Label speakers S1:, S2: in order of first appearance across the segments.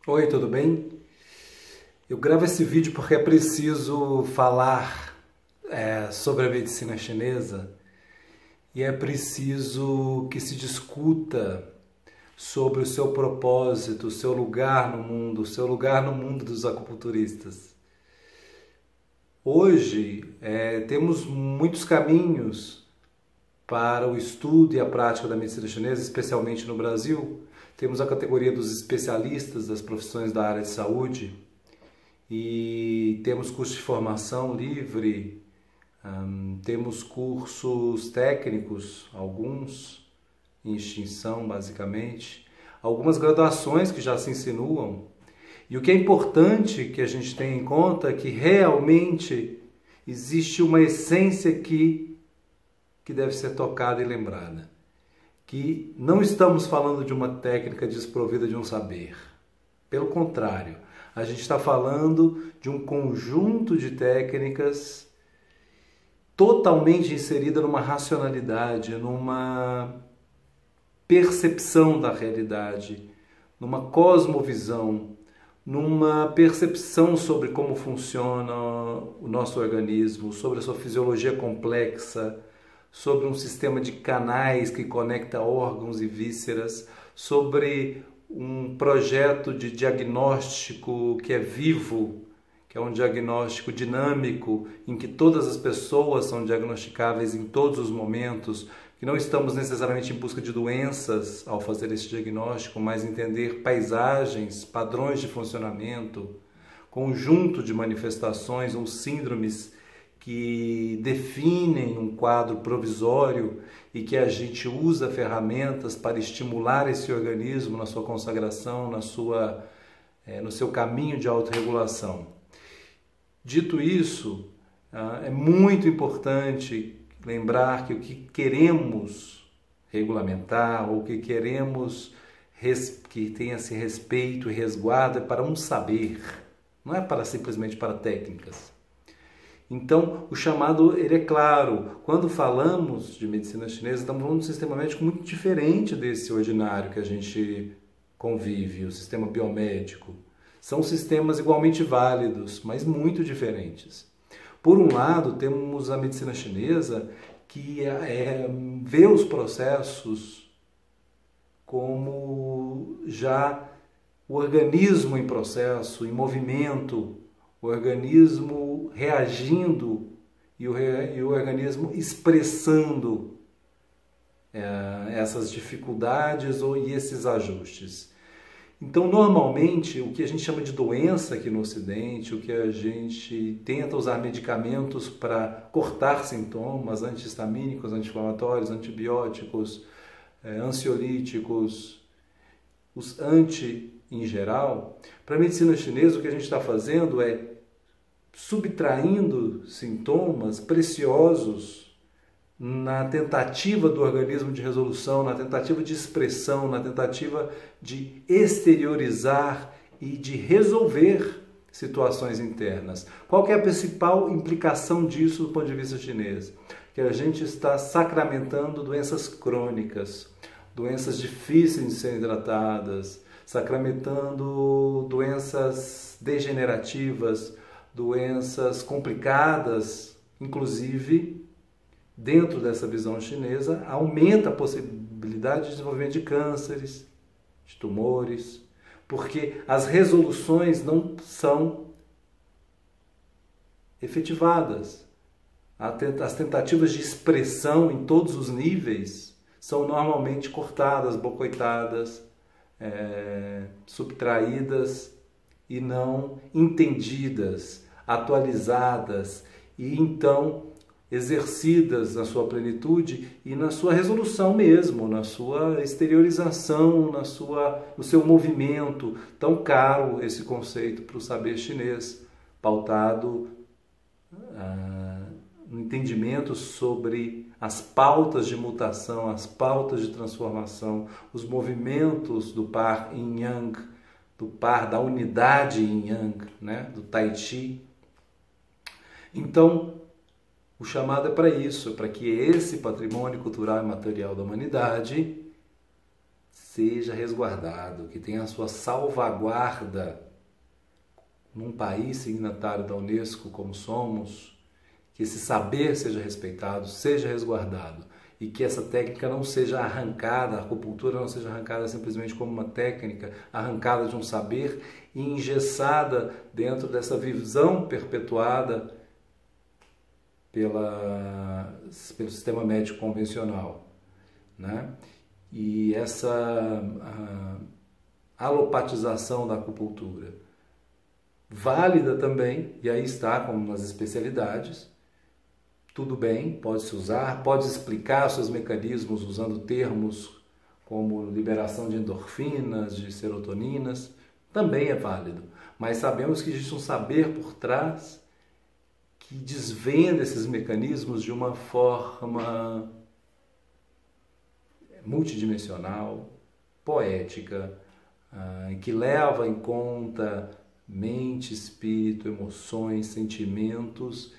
S1: Oi, tudo bem? Eu gravo esse vídeo porque é preciso falar sobre a medicina chinesa e é preciso que se discuta sobre o seu propósito, o seu lugar no mundo, o seu lugar no mundo dos acupunturistas. Hoje temos muitos caminhos para o estudo e a prática da medicina chinesa, especialmente no Brasil. Temos a categoria dos especialistas das profissões da área de saúde, e temos cursos de formação livre, temos cursos técnicos, alguns em extinção basicamente, algumas graduações que já se insinuam. E o que é importante que a gente tenha em conta é que realmente existe uma essência que deve ser tocada e lembrada. Que não estamos falando de uma técnica desprovida de um saber. Pelo contrário, a gente está falando de um conjunto de técnicas totalmente inserida numa racionalidade, numa percepção da realidade, numa cosmovisão, numa percepção sobre como funciona o nosso organismo, sobre a sua fisiologia complexa, sobre um sistema de canais que conecta órgãos e vísceras, sobre um projeto de diagnóstico que é vivo, que é um diagnóstico dinâmico, em que todas as pessoas são diagnosticáveis em todos os momentos, que não estamos necessariamente em busca de doenças ao fazer esse diagnóstico, mas entender paisagens, padrões de funcionamento, conjunto de manifestações ou síndromes que definem um quadro provisório e que a gente usa ferramentas para estimular esse organismo na sua consagração, no seu caminho de autorregulação. Dito isso, é muito importante lembrar que o que queremos regulamentar ou que queremos que tenha esse respeito e resguardo é para um saber, não é para simplesmente para técnicas. Então, o chamado, ele é claro. Quando falamos de medicina chinesa, estamos falando de um sistema médico muito diferente desse ordinário que a gente convive, o sistema biomédico. São sistemas igualmente válidos, mas muito diferentes. Por um lado, temos a medicina chinesa que vê os processos como já o organismo em processo, em movimento, o organismo reagindo e o organismo expressando essas dificuldades e esses ajustes. Então, normalmente, o que a gente chama de doença aqui no Ocidente, o que a gente tenta usar medicamentos para cortar sintomas, antihistamínicos, anti-inflamatórios, antibióticos, ansiolíticos, os em geral, para a medicina chinesa o que a gente está fazendo é subtraindo sintomas preciosos na tentativa do organismo de resolução, na tentativa de expressão, na tentativa de exteriorizar e de resolver situações internas. Qual que é a principal implicação disso do ponto de vista chinês? Que a gente está sacramentando doenças crônicas, doenças difíceis de serem tratadas, sacramentando doenças degenerativas, doenças complicadas, inclusive, dentro dessa visão chinesa, aumenta a possibilidade de desenvolvimento de cânceres, de tumores, porque as resoluções não são efetivadas. As tentativas de expressão em todos os níveis são normalmente cortadas, boicotadas, subtraídas e não entendidas, atualizadas e então exercidas na sua plenitude e na sua resolução mesmo, na sua exteriorização, no seu movimento. Tão caro esse conceito para o saber chinês, pautado no entendimento sobre as pautas de mutação, as pautas de transformação, os movimentos do par yin-yang, do par da unidade yin-yang, né? Do tai chi. Então, o chamado é para isso, para que esse patrimônio cultural e material da humanidade seja resguardado, que tenha a sua salvaguarda num país signatário da Unesco como somos, que esse saber seja respeitado, seja resguardado e que essa técnica não seja arrancada, a acupuntura não seja arrancada simplesmente como uma técnica, arrancada de um saber e engessada dentro dessa visão perpetuada pelo sistema médico convencional, né? E essa alopatização da acupuntura, válida também, e aí está como nas especialidades, tudo bem, pode-se usar, pode explicar seus mecanismos usando termos como liberação de endorfinas, de serotoninas, também é válido, mas sabemos que existe um saber por trás que desvenda esses mecanismos de uma forma multidimensional, poética, que leva em conta mente, espírito, emoções, sentimentos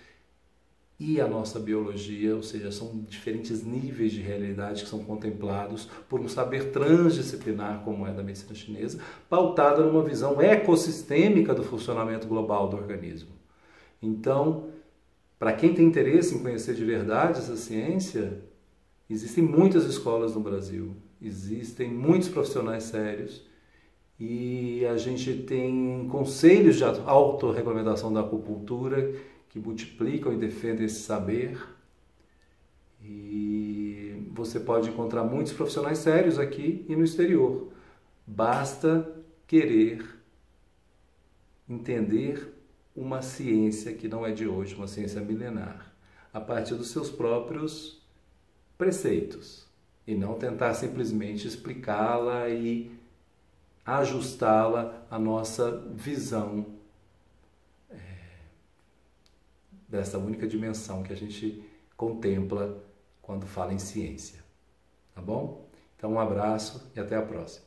S1: e a nossa biologia, ou seja, são diferentes níveis de realidade que são contemplados por um saber transdisciplinar como é da medicina chinesa, pautada numa visão ecossistêmica do funcionamento global do organismo. Então, para quem tem interesse em conhecer de verdade essa ciência, existem muitas escolas no Brasil, existem muitos profissionais sérios e a gente tem conselhos de autorregulamentação da acupuntura que multiplicam e defendem esse saber. E você pode encontrar muitos profissionais sérios aqui e no exterior. Basta querer entender uma ciência que não é de hoje, uma ciência milenar, a partir dos seus próprios preceitos e não tentar simplesmente explicá-la e ajustá-la à nossa visão dessa única dimensão que a gente contempla quando fala em ciência. Tá bom? Então um abraço e até a próxima.